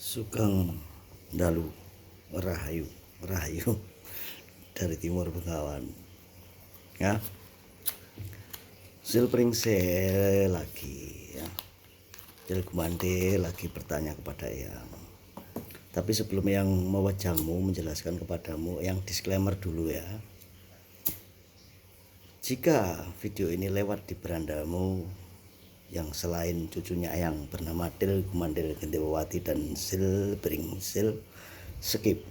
Sugeng Dalu Rahayu Rahayu dari Timur Bengawan ya. Silpringse lagi ya. Jil Gumante lagi bertanya kepada Eyang. Tapi sebelum yang mewajangmu menjelaskan kepadamu, yang disclaimer dulu ya. Jika video ini lewat di berandamu yang selain cucunya yang bernama Til Gumandil Gendewati dan Silpringsil, skip,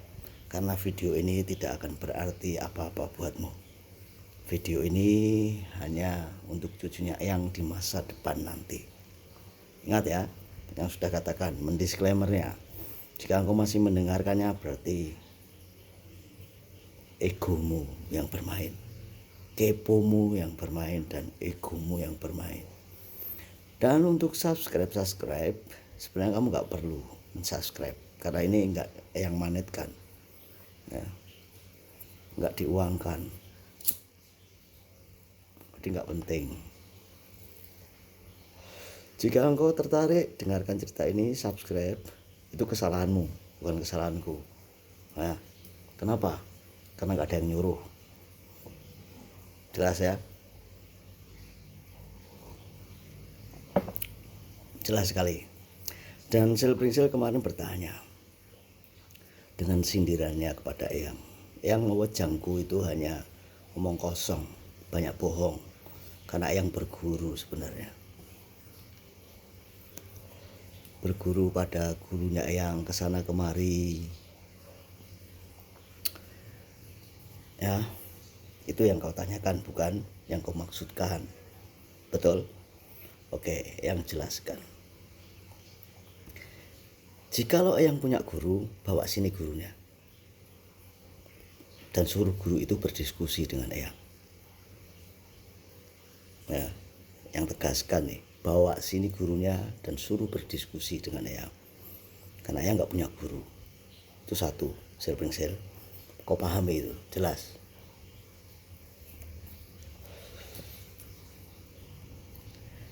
karena video ini tidak akan berarti apa-apa buatmu. Video ini hanya untuk cucunya yang di masa depan nanti. Ingat ya, yang sudah katakan mendisklaimernya. Jika engkau masih mendengarkannya berarti egomu yang bermain, kepomu yang bermain, dan egomu yang bermain. Dan untuk subscribe sebenarnya kamu nggak perlu subscribe karena ini nggak yang manetkan ya, nggak diuangkan, jadi nggak penting. Jika engkau tertarik dengarkan cerita ini, subscribe, itu kesalahanmu bukan kesalahanku ya. Kenapa? Karena nggak ada yang nyuruh. Jelas ya, jelas sekali. Dan Silpringsil kemarin bertanya dengan sindirannya kepada Eyang. Eyang mewajangku itu hanya ngomong kosong, banyak bohong, karena Eyang berguru sebenarnya. Berguru pada gurunya Eyang kesana kemari ya. Itu yang kau tanyakan, bukan yang kau maksudkan. Betul? Oke, yang jelaskan. Jikalau Eyang punya guru, bawa sini gurunya dan suruh guru itu berdiskusi dengan Eyang ya. Yang tegaskan nih, bawa sini gurunya dan suruh berdiskusi dengan Eyang, karena Eyang nggak punya guru. Itu satu. Silpringsil, kau pahami itu? Jelas?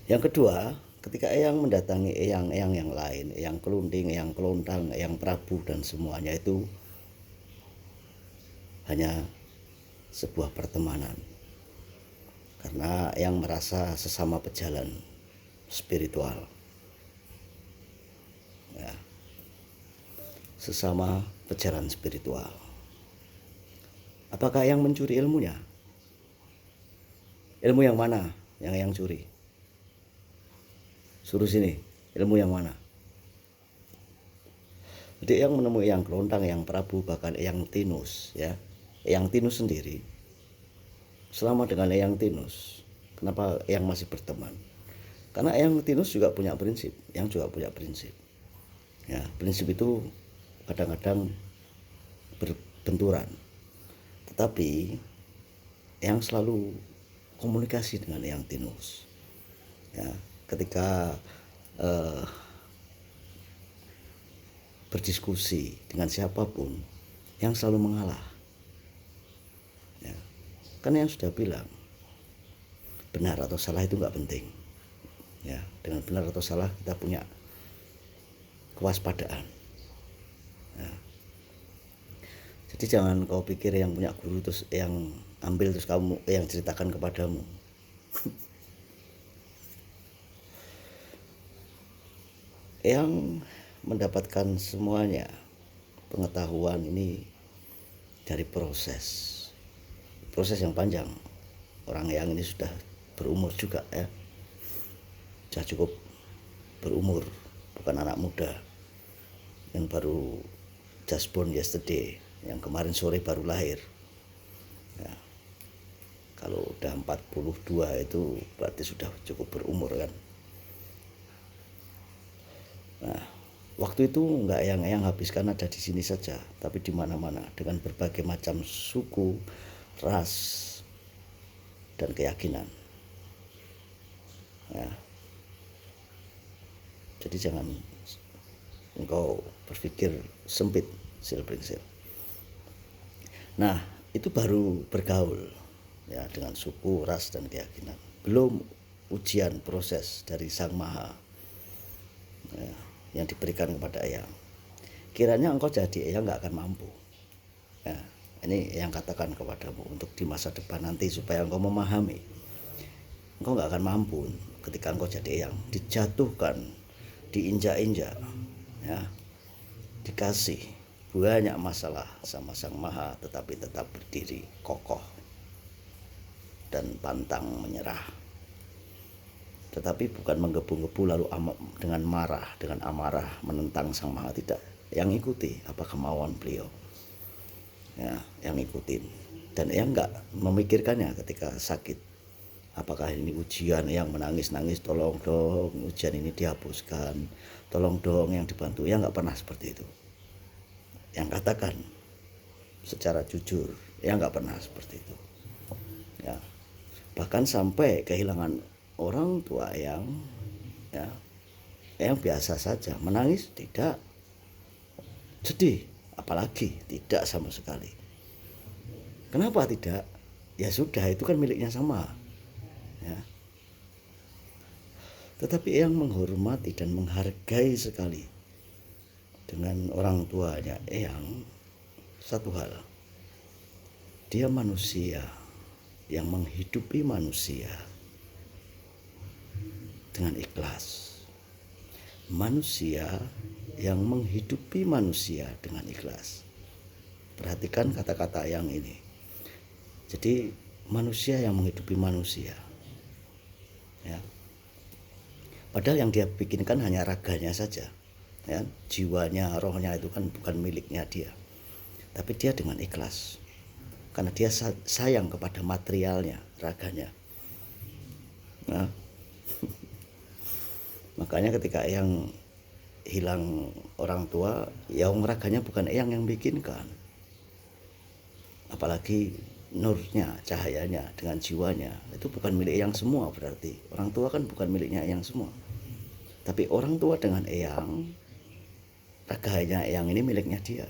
Yang kedua, ketika Eyang mendatangi Eyang yang lain, Eyang Kelunding, Eyang Kelontang, Eyang Prabu dan semuanya itu hanya sebuah pertemanan, karena Eyang merasa sesama pejalan spiritual ya, sesama pejalan spiritual. Apakah Eyang mencuri ilmunya? Ilmu yang mana yang Eyang curi? Suruh sini, ilmu yang mana? Jadi Eyang menemui Eyang Kelontang, Eyang Prabu, bahkan Eyang Tinus ya. Eyang Tinus sendiri, selama dengan Eyang Tinus, kenapa Eyang masih berteman? Karena Eyang Tinus juga punya prinsip, Eyang juga punya prinsip ya. Prinsip itu kadang-kadang berbenturan, tetapi Eyang selalu komunikasi dengan Eyang Tinus ya. Ketika berdiskusi dengan siapapun, yang selalu mengalah ya. Karena yang sudah bilang, benar atau salah itu nggak penting ya. Dengan benar atau salah kita punya kewaspadaan ya. Jadi jangan kau pikir yang punya guru terus yang ambil terus kamu yang ceritakan kepadamu. Yang mendapatkan semuanya pengetahuan ini dari proses yang panjang. Orang yang ini sudah berumur juga ya, sudah cukup berumur, bukan anak muda yang baru just born yesterday, yang kemarin sore baru lahir ya. Kalau udah 42 itu berarti sudah cukup berumur kan. Nah, waktu itu enggak yang habiskan ada di sini saja, tapi di mana-mana dengan berbagai macam suku, ras, dan keyakinan. Ya. Jadi jangan engkau berpikir sempit, Silpringsil. Nah, itu baru bergaul ya dengan suku, ras, dan keyakinan. Belum ujian proses dari Sang Maha ya, yang diberikan kepada Eyang. kiranya engkau jadi eyang nggak akan mampu. Ya, ini yang katakan kepadamu untuk di masa depan nanti supaya engkau memahami. Engkau nggak akan mampu ketika engkau jadi eyang, dijatuhkan, diinjak-injak, ya, dikasih banyak masalah sama Sang Maha, tetapi tetap berdiri kokoh dan pantang menyerah. Tetapi bukan menggebu-gebu lalu dengan marah, dengan amarah menentang Sang Maha, tidak. Yang ikuti apa kemauan beliau, ya, yang ikutin. Dan yang nggak memikirkannya ketika sakit. Apakah ini ujian, yang menangis-nangis, tolong dong ujian ini dihapuskan, tolong dong yang dibantu. Ya nggak pernah seperti itu. Yang katakan secara jujur, ya nggak pernah seperti itu. Ya, bahkan sampai kehilangan orang tua yang, ya, yang biasa saja, menangis tidak, sedih apalagi tidak sama sekali. Kenapa tidak? Ya sudah, itu kan miliknya sama. Ya. Tetapi yang menghormati dan menghargai sekali dengan orang tuanya yang satu hal, dia manusia yang menghidupi manusia dengan ikhlas. Manusia yang menghidupi manusia dengan ikhlas. Perhatikan kata-kata yang ini. Jadi manusia yang menghidupi manusia, ya. Padahal yang dia bikinkan hanya raganya saja, ya. Jiwanya, rohnya itu kan bukan miliknya dia. Tapi dia dengan ikhlas, karena dia sayang kepada materialnya, raganya. Nah, makanya ketika yang hilang orang tua, ya raganya bukan yang bikinkan. Apalagi nurnya, cahayanya dengan jiwanya, itu bukan milik yang semua. Berarti orang tua kan bukan miliknya yang semua. Tapi orang tua dengan eyang, raganya eyang ini miliknya dia.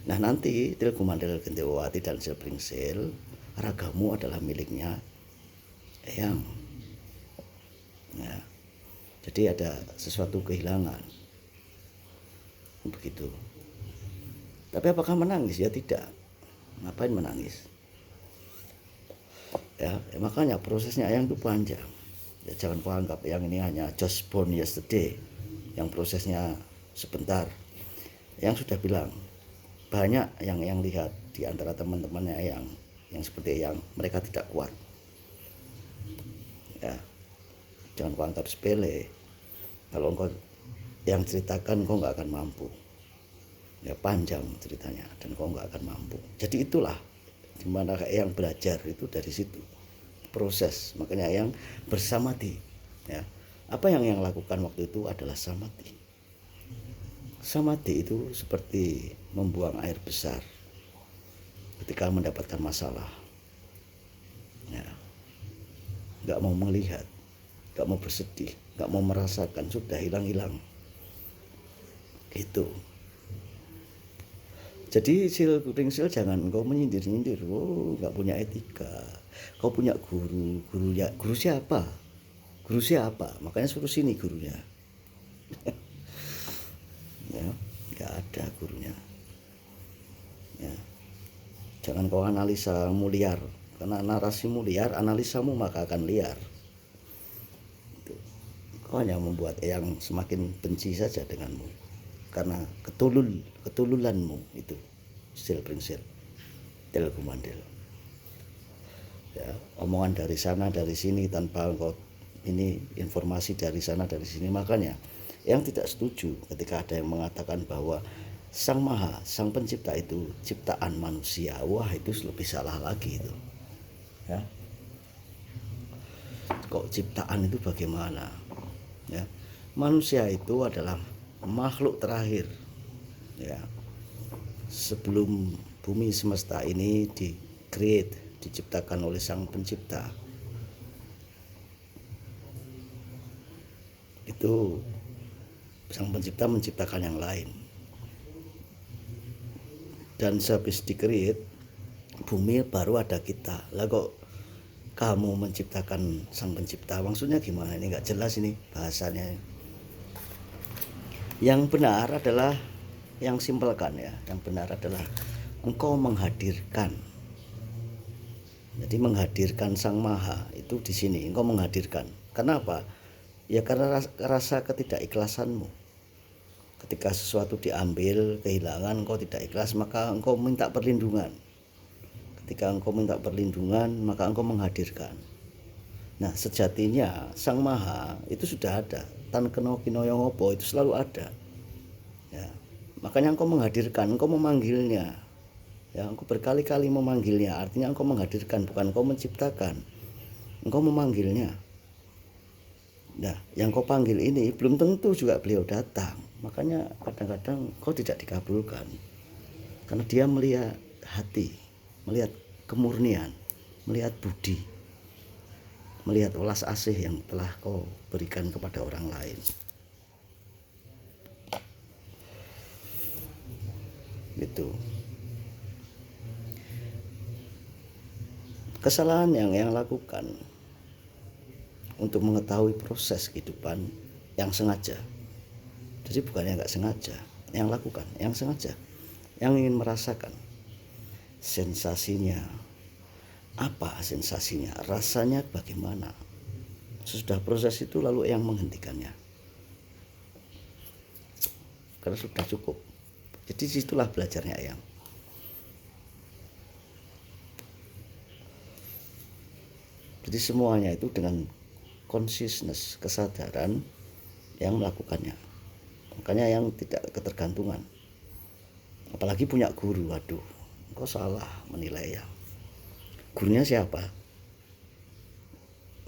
Nah nanti Til Gumandel Gendewati dan Sil Pringsil, ragamu adalah miliknya eyang. Ya. Jadi ada sesuatu kehilangan. Begitu. Tapi apakah menangis? Ya tidak. Ngapain menangis? Ya, makanya prosesnya eyang itu panjang. Ya, jangan kau anggap yang ini hanya just born yesterday, yang prosesnya sebentar. Yang sudah bilang banyak yang lihat di antara teman-temannya yang seperti yang mereka tidak kuat. Ya, jangan kau anggap sepele. Kalau engkau yang ceritakan kau nggak akan mampu. Ya panjang ceritanya dan kau nggak akan mampu. Jadi itulah dimana yang belajar itu dari situ proses. Makanya yang bersamadhi, ya. Apa yang lakukan waktu itu adalah samadhi. Samadhi itu seperti membuang air besar ketika mendapatkan masalah. Ya. Nggak mau melihat, nggak mau bersedih, nggak mau merasakan, sudah hilang-hilang. Gitu. Jadi Sil Pringsil jangan kau menyindir-nyindir, nggak punya etika. Kau punya guru, ya guru siapa? Guru siapa? Makanya suruh sini gurunya. Ya, nggak ada gurunya. Ya, jangan kau analisamu liar, karena narasimu liar, analisamu maka akan liar. Kau hanya membuat yang semakin benci saja denganmu. Karena ketululanmu itu Sil Pringsil Til Gumandel. Ya, omongan dari sana dari sini tanpa engkau ini informasi dari sana dari sini. Makanya yang tidak setuju ketika ada yang mengatakan bahwa Sang Maha, Sang Pencipta itu ciptaan manusia. Wah, itu lebih salah lagi itu. Ya. Kok ciptaan itu bagaimana? Ya. Manusia itu adalah makhluk terakhir, ya, sebelum bumi semesta ini diciptakan oleh Sang Pencipta. Itu Sang Pencipta menciptakan yang lain, dan sehabis di-create bumi baru ada kita. Lah kok kamu menciptakan Sang Pencipta? Maksudnya gimana? Ini nggak jelas ini bahasanya. Yang benar adalah yang simpelkan ya, yang benar adalah engkau menghadirkan. Jadi menghadirkan Sang Maha itu di sini, engkau menghadirkan. Kenapa? Ya karena rasa ketidakikhlasanmu. Ketika sesuatu diambil, kehilangan, engkau tidak ikhlas, maka engkau minta perlindungan. Ketika engkau minta perlindungan, maka engkau menghadirkan. Nah, sejatinya Sang Maha itu sudah ada. Tan keno kinoyo ngopo itu selalu ada. Ya, makanya engkau menghadirkan, engkau memanggilnya. Ya, engkau berkali-kali memanggilnya, artinya engkau menghadirkan, bukan engkau menciptakan. Engkau memanggilnya. Nah, yang kau panggil ini belum tentu juga beliau datang. Makanya kadang-kadang kau tidak dikabulkan. Karena dia melihat hati, melihat kemurnian, melihat budi, melihat welas asih yang telah kau berikan kepada orang lain. Gitu. Kesalahan yang lakukan untuk mengetahui proses kehidupan yang sengaja. Jadi bukan yang nggak sengaja, yang lakukan, yang sengaja, yang ingin merasakan sensasinya. Apa sensasinya? Rasanya bagaimana? Sesudah proses itu lalu yang menghentikannya. Karena sudah cukup. Jadi situlah belajarnya yang. Jadi semuanya itu dengan consciousness, kesadaran yang melakukannya. Makanya yang tidak ketergantungan. Apalagi punya guru, waduh, kok salah menilai ya. Gurunya siapa?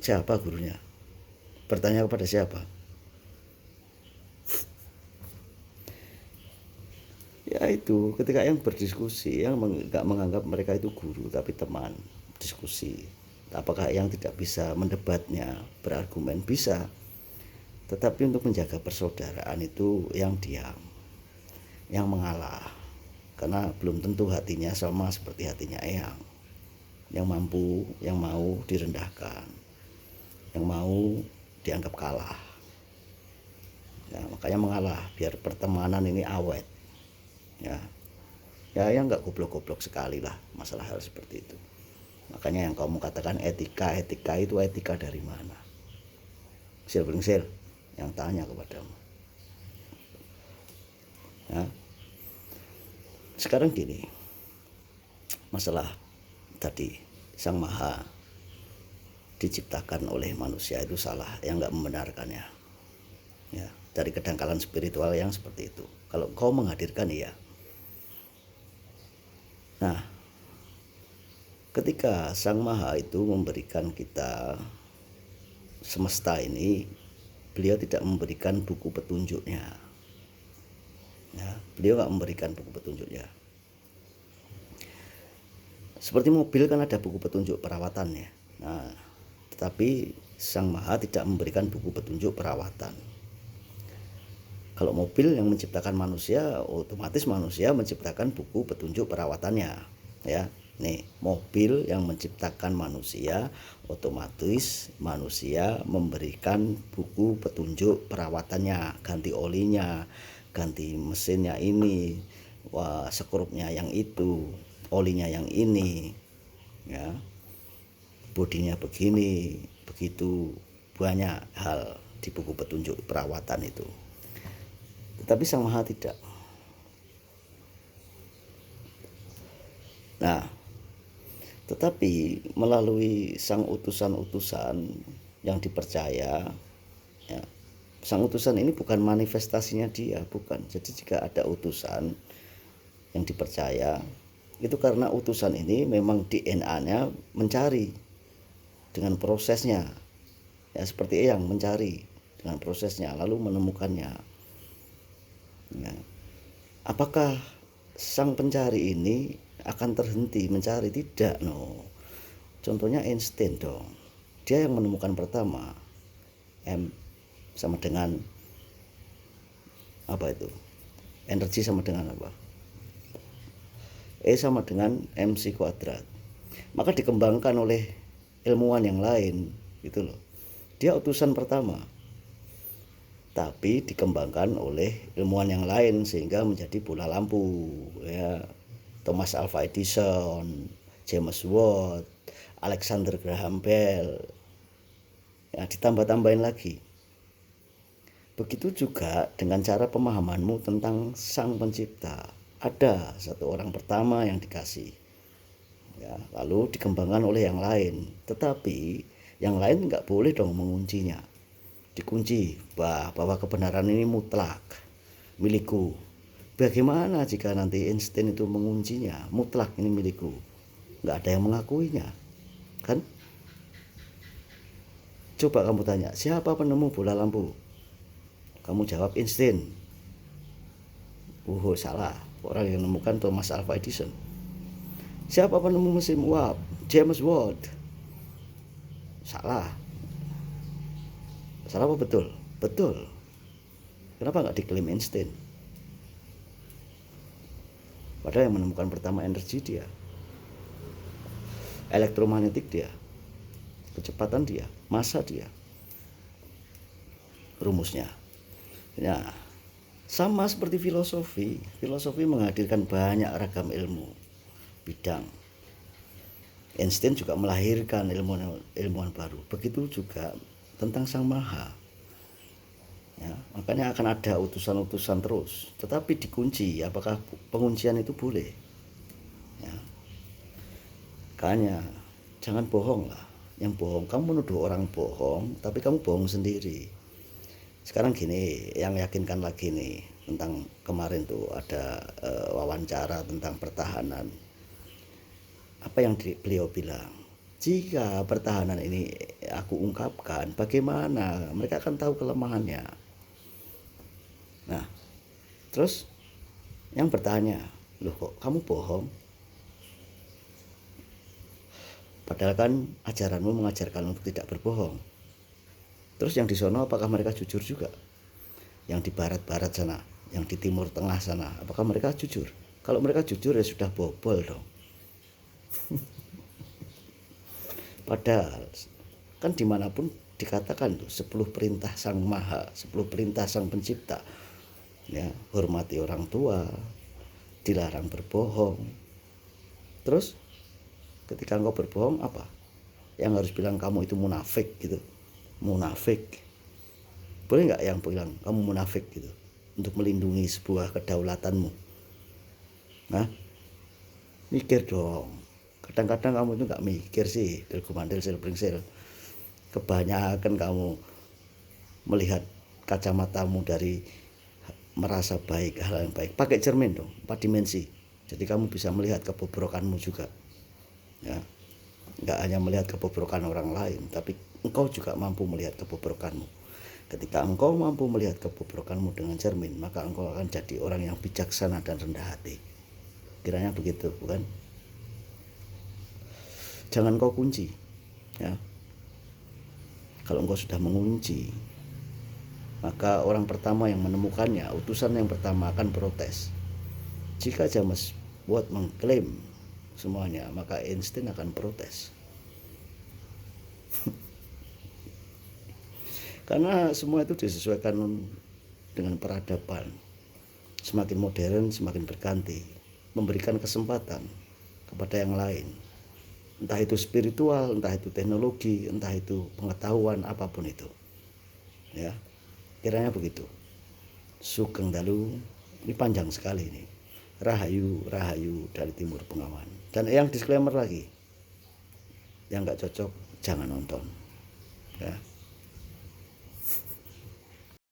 Siapa gurunya? Bertanya kepada siapa? Ya itu, ketika yang berdiskusi, yang nggak menganggap mereka itu guru, tapi teman, diskusi. Apakah yang tidak bisa mendebatnya, berargumen? Bisa. Tetapi untuk menjaga persaudaraan itu yang diam, yang mengalah. Karena belum tentu hatinya sama seperti hatinya yang mampu, yang mau direndahkan, yang mau dianggap kalah. Ya, makanya mengalah biar pertemanan ini awet. Ya, yang nggak goblok-goblok sekali lah masalah hal seperti itu. Makanya yang kamu katakan etika itu etika dari mana? Sil yang tanya kepadamu. Ya. Sekarang gini, masalah tadi Sang Maha diciptakan oleh manusia itu salah, yang nggak membenarkannya. Ya, dari kedangkalan spiritual yang seperti itu. Kalau kau menghadirkan iya. Nah, ketika Sang Maha itu memberikan kita semesta ini, beliau tidak memberikan buku petunjuknya. Ya, beliau nggak memberikan buku petunjuknya. Seperti mobil kan ada buku petunjuk perawatannya. Nah, tetapi Sang Maha tidak memberikan buku petunjuk perawatan. Kalau mobil yang menciptakan manusia, otomatis manusia menciptakan buku petunjuk perawatannya. Ya, nih mobil yang menciptakan manusia, otomatis manusia memberikan buku petunjuk perawatannya, ganti olinya, ganti mesinnya ini, wah skrupnya yang itu, olinya yang ini, ya, bodinya begini, begitu banyak hal di buku petunjuk perawatan itu. Tetapi Sang Maha tidak. Nah, tetapi melalui sang utusan-utusan yang dipercaya, ya, sang utusan ini bukan manifestasinya dia, bukan. Jadi jika ada utusan yang dipercaya, itu karena utusan ini memang DNA-nya mencari dengan prosesnya, ya seperti yang mencari dengan prosesnya lalu menemukannya. Ya. Apakah sang pencari ini akan terhenti mencari? Tidak, no. Contohnya Einstein dong, dia yang menemukan pertama M sama dengan apa itu, energi sama dengan apa, E sama dengan MC kuadrat. Maka dikembangkan oleh ilmuwan yang lain gitu loh. Dia utusan pertama, tapi dikembangkan oleh ilmuwan yang lain sehingga menjadi bola lampu, ya. Thomas Alva Edison, James Watt, Alexander Graham Bell, ya, ditambah-tambahin lagi. Begitu juga dengan cara pemahamanmu tentang Sang Pencipta. Ada satu orang pertama yang dikasih, ya, lalu dikembangkan oleh yang lain, tetapi yang lain nggak boleh dong menguncinya. Dikunci bahwa kebenaran ini mutlak milikku. Bagaimana jika nanti Einstein itu menguncinya, mutlak ini milikku, nggak ada yang mengakuinya, kan? Coba kamu tanya, siapa penemu bola lampu? Kamu jawab Einstein. Salah, orang yang menemukan Thomas Alva Edison. Siapa penemu mesin uap? James Watt. Salah. Salah apa betul? Betul. Kenapa nggak diklaim Einstein? Padahal yang menemukan pertama energi dia, elektromagnetik dia, kecepatan dia, massa dia, rumusnya. Ya, sama seperti filosofi. Filosofi menghadirkan banyak ragam ilmu bidang. Einstein juga melahirkan ilmuwan baru. Begitu juga tentang Sang Maha. Ya, makanya akan ada utusan-utusan terus, tetapi dikunci. Apakah penguncian itu boleh? Ya. Makanya jangan bohong lah. Yang bohong, kamu menuduh orang bohong, tapi kamu bohong sendiri. Sekarang gini, yang yakinkan lagi nih tentang kemarin tuh ada wawancara tentang pertahanan. Apa yang beliau bilang? Jika pertahanan ini aku ungkapkan, bagaimana? Mereka akan tahu kelemahannya. Nah, terus yang bertanya, loh kok kamu bohong? Padahal kan ajaranmu mengajarkan untuk tidak berbohong. Terus yang di sono apakah mereka jujur juga? Yang di barat-barat sana, yang di timur tengah sana, apakah mereka jujur? Kalau mereka jujur ya sudah bobol dong. Padahal kan dimanapun dikatakan tuh 10 perintah Sang Maha, 10 perintah Sang Pencipta. Ya, hormati orang tua, dilarang berbohong. Terus ketika engkau berbohong apa? Yang harus bilang kamu itu munafik gitu. Munafik. Boleh nggak yang bilang kamu munafik gitu untuk melindungi sebuah kedaulatanmu? Nah, mikir dong. Kadang-kadang kamu itu nggak mikir sih, delgumandel selbringsel. Kebanyakan kamu melihat kacamatamu dari merasa baik, hal yang baik. Pakai cermin dong, 4 dimensi. Jadi kamu bisa melihat kebobrokanmu juga. Ya, nggak hanya melihat kebobrokan orang lain, tapi engkau juga mampu melihat kebobrokanmu. Ketika engkau mampu melihat kebobrokanmu dengan cermin, maka engkau akan jadi orang yang bijaksana dan rendah hati. Kiranya begitu, bukan? Jangan kau kunci, ya. Kalau engkau sudah mengunci, maka orang pertama yang menemukannya, utusan yang pertama akan protes. Jika James Watt mengklaim semuanya, maka Einstein akan protes. Karena semua itu disesuaikan dengan peradaban. Semakin modern, semakin berganti, memberikan kesempatan kepada yang lain. Entah itu spiritual, entah itu teknologi, entah itu pengetahuan, apapun itu. Ya. Kiranya begitu. Sugeng Dalu, ini panjang sekali ini. Rahayu, Rahayu dari Timur Bengawan. Dan yang disclaimer lagi, yang nggak cocok jangan nonton.